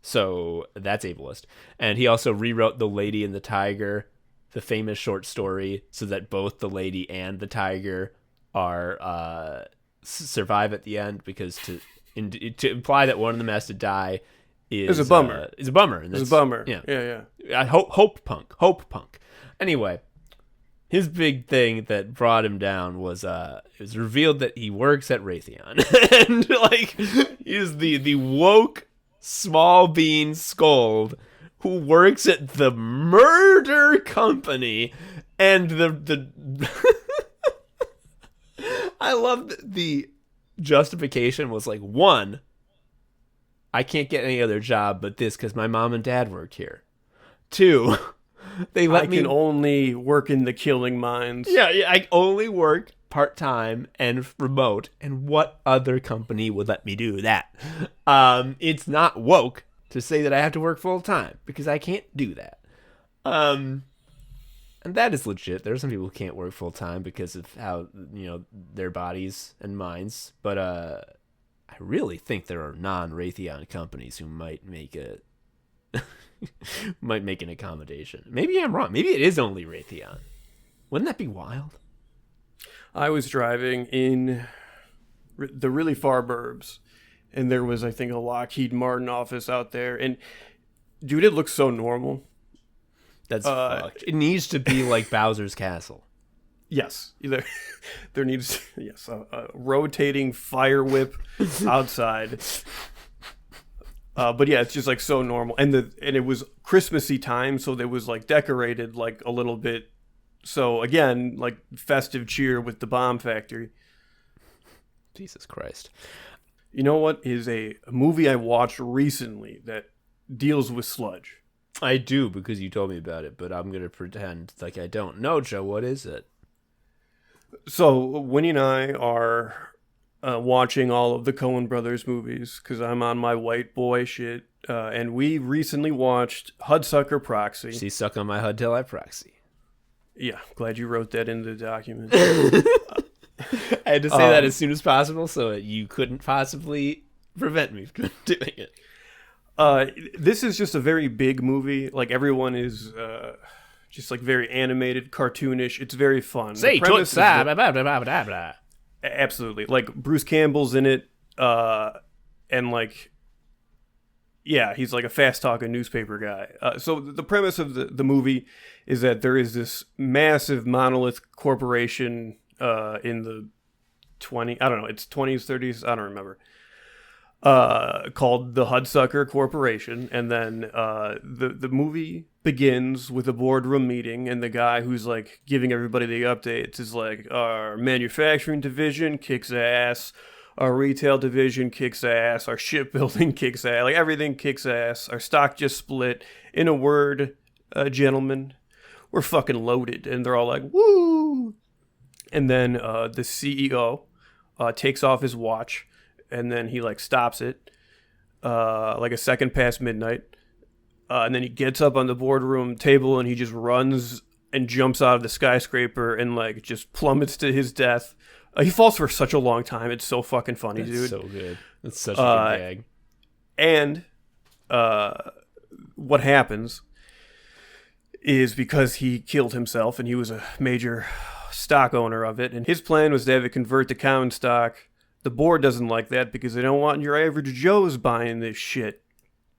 So that's ableist. And he also rewrote The Lady and the Tiger, the famous short story, so that both the lady and the tiger are survive at the end, because to imply that one of them has to die is a bummer. Is a bummer. And it's a bummer. Yeah. Hope punk. Anyway, his big thing that brought him down was it was revealed that he works at Raytheon, and like, he's the woke small bean scold who works at the murder company. And the I love the justification was like, one, I can't get any other job but this because my mom and dad work here. Two, they let me... I can only work in the killing mines. Yeah, I only work part-time and remote, and what other company would let me do that? It's not woke to say that I have to work full-time, because I can't do that. And that is legit. There are some people who can't work full-time because of how, their bodies and minds, but I really think there are non-Raytheon companies who might make an accommodation. Maybe I'm wrong. Maybe it is only Raytheon. Wouldn't that be wild? I was driving in the really far burbs, and there was, I think, a Lockheed Martin office out there, and dude, it looks so normal. That's fucked. It needs to be like Bowser's Castle. Yes, there needs a rotating fire whip outside. But yeah, it's just like so normal, and it was Christmassy time, so there was like decorated like a little bit. So again, like festive cheer with the bomb factory. Jesus Christ! You know what is a movie I watched recently that deals with sludge? I do, because you told me about it, but I'm gonna pretend like I don't know, Joe. What is it? So Winnie and I are watching all of the Coen Brothers movies because I'm on my white boy shit, and we recently watched Hudsucker Proxy. See, suck on my HUD till I proxy. Yeah, glad you wrote that in the document. I had to say that as soon as possible so that you couldn't possibly prevent me from doing it. This is just a very big movie. Like, everyone is just like very animated, cartoonish. It's very fun. Say, absolutely. Like, Bruce Campbell's in it, and like, yeah, he's like a fast-talking newspaper guy. So the premise of the movie is that there is this massive monolith corporation in the it's 20s, 30s, I don't remember, called the Hudsucker Corporation. And then the movie begins with a boardroom meeting, and the guy who's like giving everybody the updates is like, our manufacturing division kicks ass, our retail division kicks ass, our shipbuilding kicks ass, like everything kicks ass, our stock just split. In a word, gentlemen, we're fucking loaded. And they're all like, woo. And then the CEO takes off his watch, and then he like stops it like a second past midnight, and then he gets up on the boardroom table and he just runs and jumps out of the skyscraper and like just plummets to his death. He falls for such a long time. It's so fucking funny, dude. So good. That's such a good gag. And what happens is, because he killed himself and he was a major stock owner of it, and his plan was to have it convert to common stock. The board doesn't like that because they don't want your average Joes buying this shit.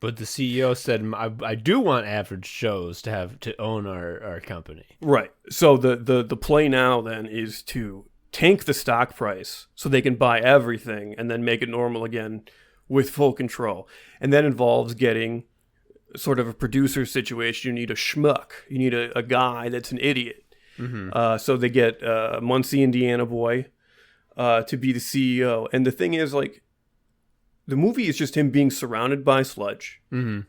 But the CEO said, I do want average Joes to own our company. Right. So the play now then is to tank the stock price so they can buy everything and then make it normal again with full control. And that involves getting sort of a producer situation. You need a schmuck. You need a guy that's an idiot. Mm-hmm. So they get Muncie, Indiana boy to be the CEO. And the thing is, like, the movie is just him being surrounded by sludge. Mm-hmm.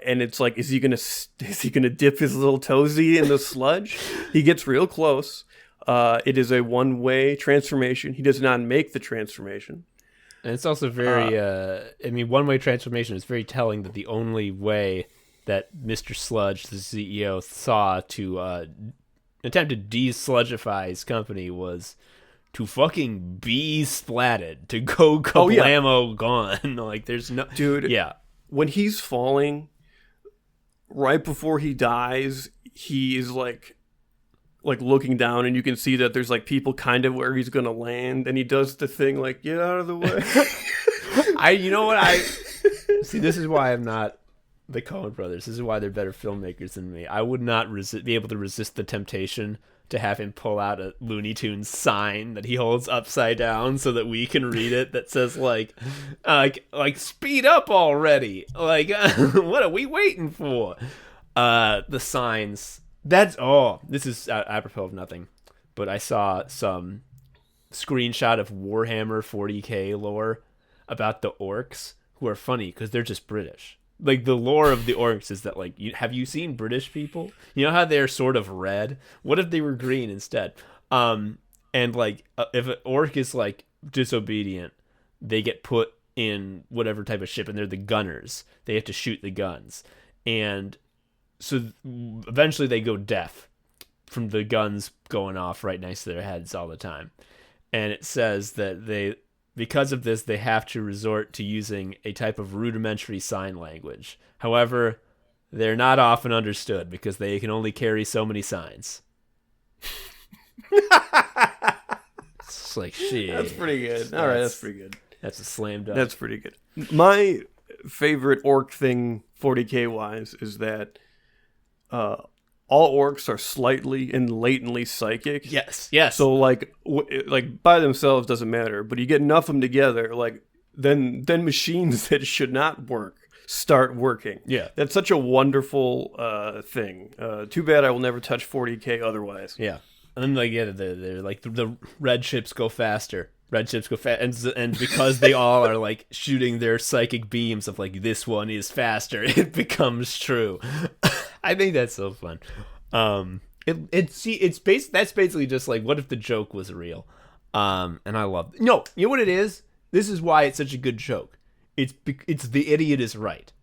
And it's like, is he gonna dip his little toesy in the sludge? He gets real close. It is a one-way transformation. He does not make the transformation. And it's also very, one-way transformation is very telling that the only way that Mr. Sludge, the CEO, saw to attempt to de-sludgify his company was to fucking be splatted, to go kablamo gone. Like, there's no... Dude, yeah. When he's falling, right before he dies, he is like looking down, and you can see that there's like people kind of where he's gonna land, and he does the thing like, get out of the way. See, this is why I'm not the Coen brothers. This is why they're better filmmakers than me. I would not be able to resist the temptation to have him pull out a Looney Tunes sign that he holds upside down so that we can read it, that says like speed up already. Like, what are we waiting for? The signs. This is apropos of nothing, but I saw some screenshot of Warhammer 40k lore about the orcs, who are funny because they're just British. Like, the lore of the orcs is that, like, have you seen British people? You know how they're sort of red? What if they were green instead? And like, if an orc is like disobedient, they get put in whatever type of ship, and they're the gunners. They have to shoot the guns, and so eventually they go deaf from the guns going off right next to their heads all the time. And it says that because of this, they have to resort to using a type of rudimentary sign language. However, they're not often understood because they can only carry so many signs. It's like, shit. That's pretty good. All right, that's pretty good. That's a slam dunk. That's pretty good. My favorite orc thing, 40k wise, is that all orcs are slightly and latently psychic. Yes. So like by themselves doesn't matter, but you get enough of them together, like then machines that should not work start working. Yeah. That's such a wonderful thing. Too bad I will never touch 40k otherwise. Yeah. And then like they're like the red ships go faster. Red ships go fast, and because they all are like shooting their psychic beams of like this one is faster, it becomes true. I think that's so fun. That's basically just like, what if the joke was real? And I love you know what it is. This is why it's such a good joke. It's the idiot is right.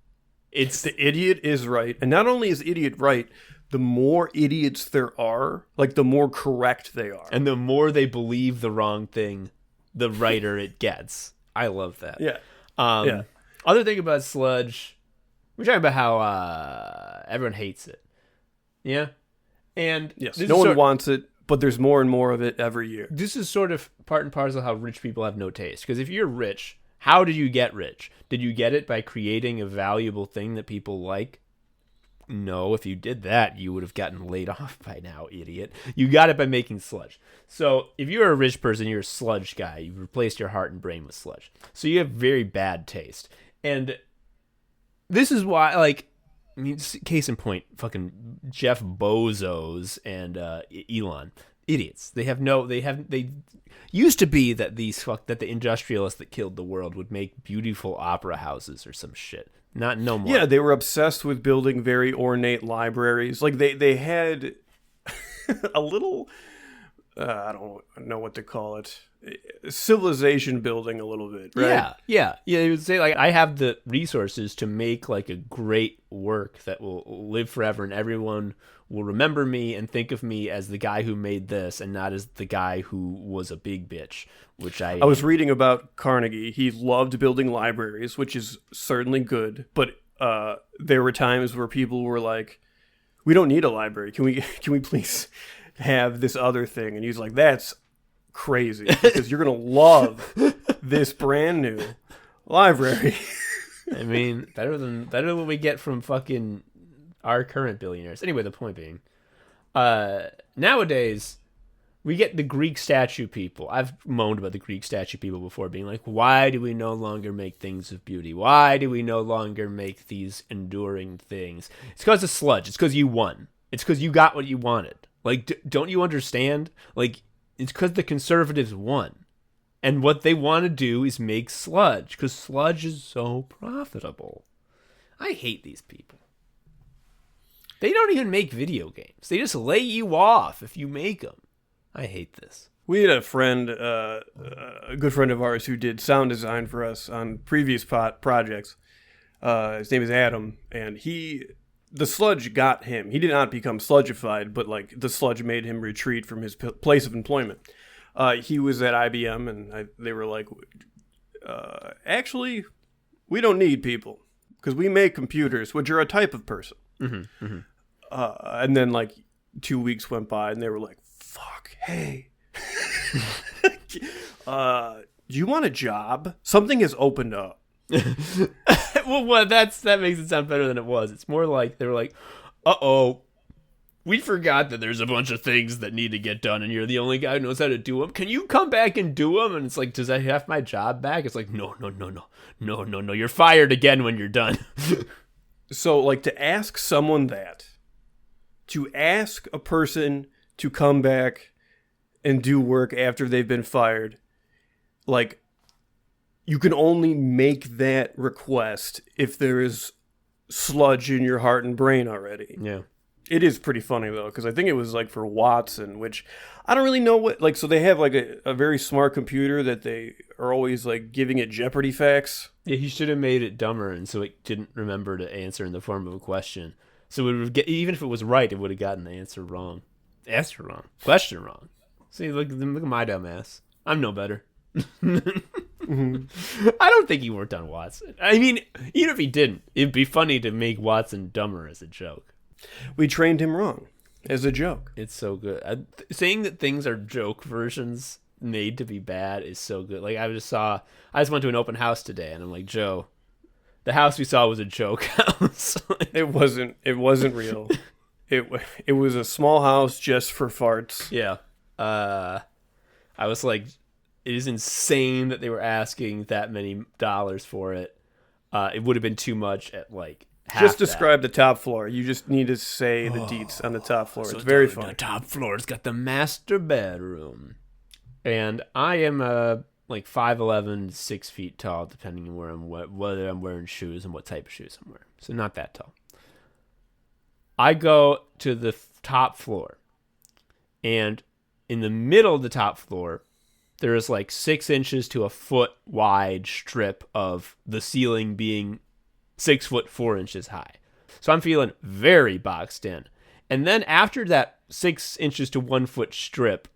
It's the idiot is right, and not only is idiot right, the more idiots there are, like the more correct they are, and the more they believe the wrong thing, the righter it gets. I love that. Yeah. Other thing about Sludge, we're talking about how everyone hates it. Yeah. And yes, no one wants it, but there's more and more of it every year. This is sort of part and parcel of how rich people have no taste. Because if you're rich, how did you get rich? Did you get it by creating a valuable thing that people like? No, if you did that, you would have gotten laid off by now, idiot. You got it by making sludge. So if you're a rich person, you're a sludge guy. You've replaced your heart and brain with sludge. So you have very bad taste. And this is why, like, I mean, case in point, fucking Jeff Bezos and Elon, idiots. They used to be that that the industrialists that killed the world would make beautiful opera houses or some shit. Not no more. Yeah, they were obsessed with building very ornate libraries. Like they had a little, I don't know what to call it, civilization building a little bit, right? Yeah. You would say like, I have the resources to make like a great work that will live forever, and everyone will remember me and think of me as the guy who made this, and not as the guy who was a big bitch. Which I was reading about Carnegie. He loved building libraries, which is certainly good. But there were times where people were like, "We don't need a library. Can we please have this other thing?" And he's like, "That's crazy because you're gonna love this brand new library." I mean, better than what we get from fucking our current billionaires. Anyway, the point being, nowadays we get the Greek statue people. I've moaned about the Greek statue people before, being like, why do we no longer make things of beauty? Why do we no longer make these enduring things? It's because of sludge. It's because you won. It's because you got what you wanted. Like, don't you understand? Like, it's because the conservatives won. And what they want to do is make sludge, because sludge is so profitable. I hate these people. They don't even make video games. They just lay you off if you make them. I hate this. We had a friend, a good friend of ours, who did sound design for us on previous projects. His name is Adam, and the sludge got him. He did not become sludgified, but like the sludge made him retreat from his place of employment. He was at IBM, and they were like, actually, we don't need people because we make computers, which are a type of person. Mm-hmm, mm-hmm. And then like 2 weeks went by, and they were like, fuck, hey, do you want a job? Something has opened up. Well, that makes it sound better than it was. It's more like they were like, uh-oh, we forgot that there's a bunch of things that need to get done, and you're the only guy who knows how to do them. Can you come back and do them? And it's like, does I have my job back? It's like, no. You're fired again when you're done. So, like, to ask someone that, to ask a person to come back and do work after they've been fired, like, you can only make that request if there is sludge in your heart and brain already. Yeah. It is pretty funny, though, because I think it was, like, for Watson, which I don't really know what, like, so they have, like, a very smart computer that they are always, like, giving it Jeopardy facts. Yeah, he should have made it dumber, and so it didn't remember to answer in the form of a question. So it would even if it was right, it would have gotten the answer wrong. Answer wrong. Question wrong. See, look at my dumb ass. I'm no better. Mm-hmm. I don't think he worked on Watson. I mean, even if he didn't, it'd be funny to make Watson dumber as a joke. We trained him wrong. As a joke. It's so good. Saying that things are joke versions made to be bad is so good. Like I just went to an open house today, and I'm like, Joe, the house we saw was a joke house. It wasn't real. It was a small house just for farts. Yeah. I was like, it is insane that they were asking that many dollars for it. It would have been too much at like half Just describe the top floor. You just need to say the deets on the top floor. It's very fun. The top floor's got the master bedroom. And I am like 5'11", 6 feet tall, depending on whether I'm wearing shoes and what type of shoes I'm wearing. So not that tall. I go to the top floor, and in the middle of the top floor, there is like 6 inches to a foot wide strip of the ceiling being 6 foot 4 inches high. So I'm feeling very boxed in. And then after that 6 inches to 1 foot strip,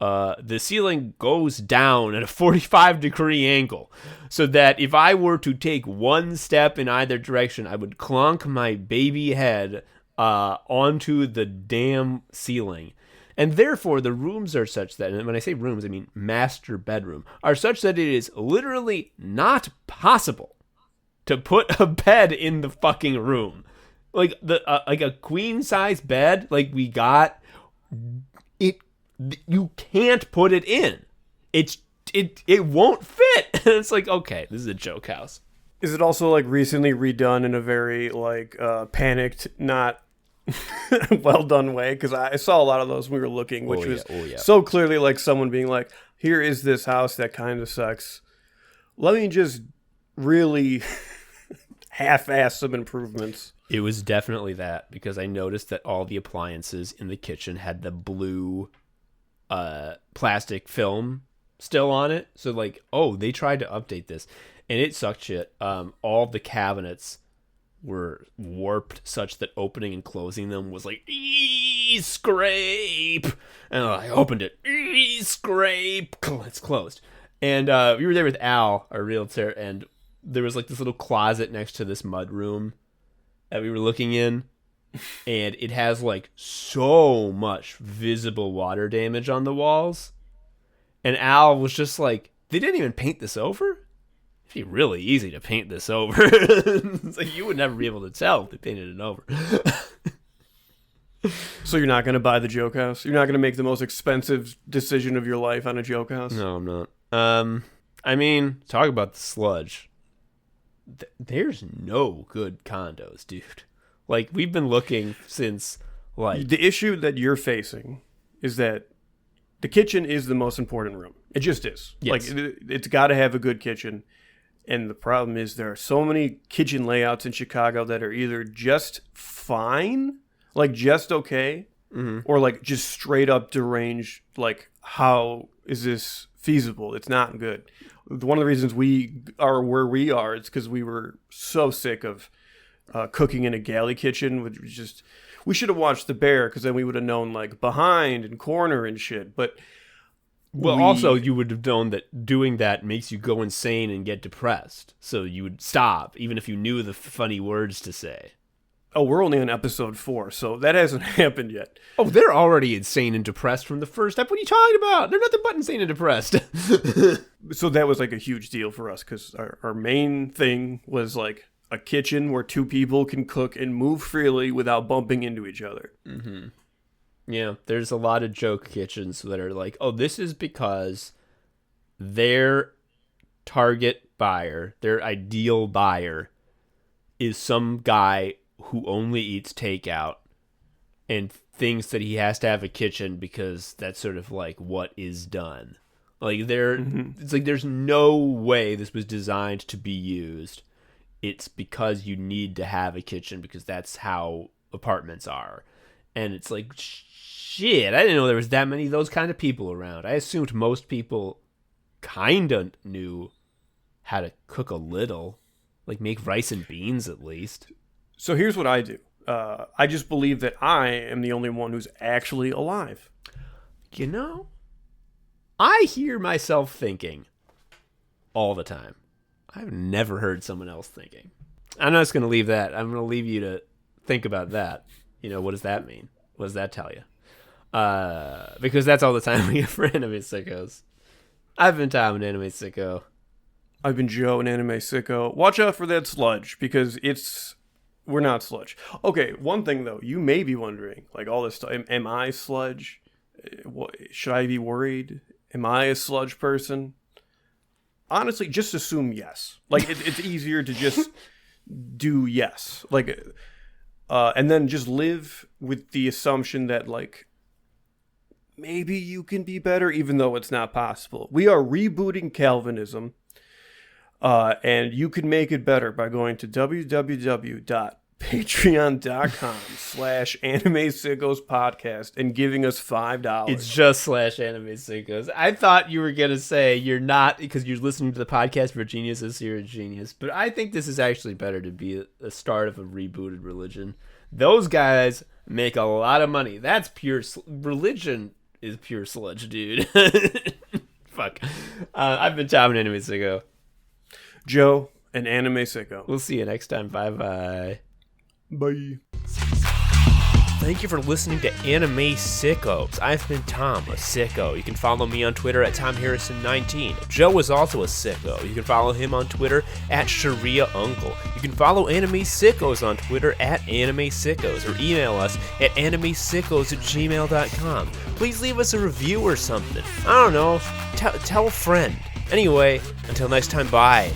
the ceiling goes down at a 45-degree angle, so that if I were to take one step in either direction, I would clunk my baby head onto the damn ceiling. And therefore, the rooms are such that, and when I say rooms, I mean master bedroom, are such that it is literally not possible to put a bed in the fucking room. Like like a queen size bed, like we got it. You can't put it in. It won't fit. And it's like, okay, this is a joke house. Is it also like recently redone in a very like panicked, not well done way? Because I saw a lot of those when we were looking, which was so clearly like someone being like, here is this house that kind of sucks. Let me just really half-ass some improvements. It was definitely that, because I noticed that all the appliances in the kitchen had the blue plastic film still on it. So like, oh, they tried to update this, and it sucked shit. All the cabinets were warped such that opening and closing them was like, scrape. And I opened it, scrape, it's closed. And we were there with Al, our realtor, and there was like this little closet next to this mud room that we were looking in, and it has like so much visible water damage on the walls. And Al was just like, they didn't even paint this over? It'd be really easy to paint this over. It's like, you would never be able to tell if they painted it over. So you're not going to buy the joke house? You're not going to make the most expensive decision of your life on a joke house? No, I'm not. I mean, talk about the sludge. There's no good condos, dude. Like, we've been looking since, like... The issue that you're facing is that the kitchen is the most important room. It just is. Yes. Like, it's got to have a good kitchen. And the problem is there are so many kitchen layouts in Chicago that are either just fine, like just okay, or like just straight up deranged. Like, how is this feasible? It's not good. One of the reasons we are where we are is because we were so sick of cooking in a galley kitchen, which was just, we should have watched The Bear, because then we would have known like behind and corner and shit. But also you would have known that doing that makes you go insane and get depressed, so you would stop even if you knew the funny words to say. Oh, we're only on episode 4, so that hasn't happened yet. Oh, they're already insane and depressed from the first step. What are you talking about? They're nothing but insane and depressed. So that was like a huge deal for us, because our main thing was like a kitchen where 2 people can cook and move freely without bumping into each other. Mm-hmm. Yeah, there's a lot of joke kitchens that are like, oh, this is because their target buyer, their ideal buyer, is some guy who only eats takeout and thinks that he has to have a kitchen because that's sort of like what is done. Like it's like there's no way this was designed to be used. It's because you need to have a kitchen because that's how apartments are. And it's like, shit, I didn't know there was that many of those kind of people around. I assumed most people kind of knew how to cook a little, like make rice and beans at least. So here's what I do. I just believe that I am the only one who's actually alive. You know, I hear myself thinking all the time. I've never heard someone else thinking. I'm not just going to leave that. I'm going to leave you to think about that. You know, what does that mean? What does that tell you? Because that's all the time we get for Anime Sickos. I've been Tom, an Anime Sicko. I've been Joe, an Anime Sicko. Watch out for that Sludge, because we're not Sludge. Okay, one thing though, you may be wondering, like all this stuff, am I Sludge? Should I be worried? Am I a Sludge person? Honestly, just assume yes. Like it's easier to just do yes. Like, and then just live with the assumption that like maybe you can be better, even though it's not possible. We are rebooting Calvinism. And you can make it better by going to www.patreon.com/AnimeSickosPodcast and giving us $5. It's just /Anime Sickos. I thought you were going to say you're not, because you're listening to the podcast for geniuses, you're a genius. But I think this is actually better to be the start of a rebooted religion. Those guys make a lot of money. That's pure religion is pure sludge, dude. Fuck. I've been Tom, an Anime Sicko. Joe, an Anime Sicko. We'll see you next time. Bye-bye. Bye. Thank you for listening to Anime Sickos. I've been Tom, a sicko. You can follow me on Twitter at TomHarrison19. Joe is also a sicko. You can follow him on Twitter at Sharia Uncle. You can follow Anime Sickos on Twitter at Anime Sickos, or email us at animesickos@gmail.com. Please leave us a review or something. I don't know. Tell a friend. Anyway, until next time, bye.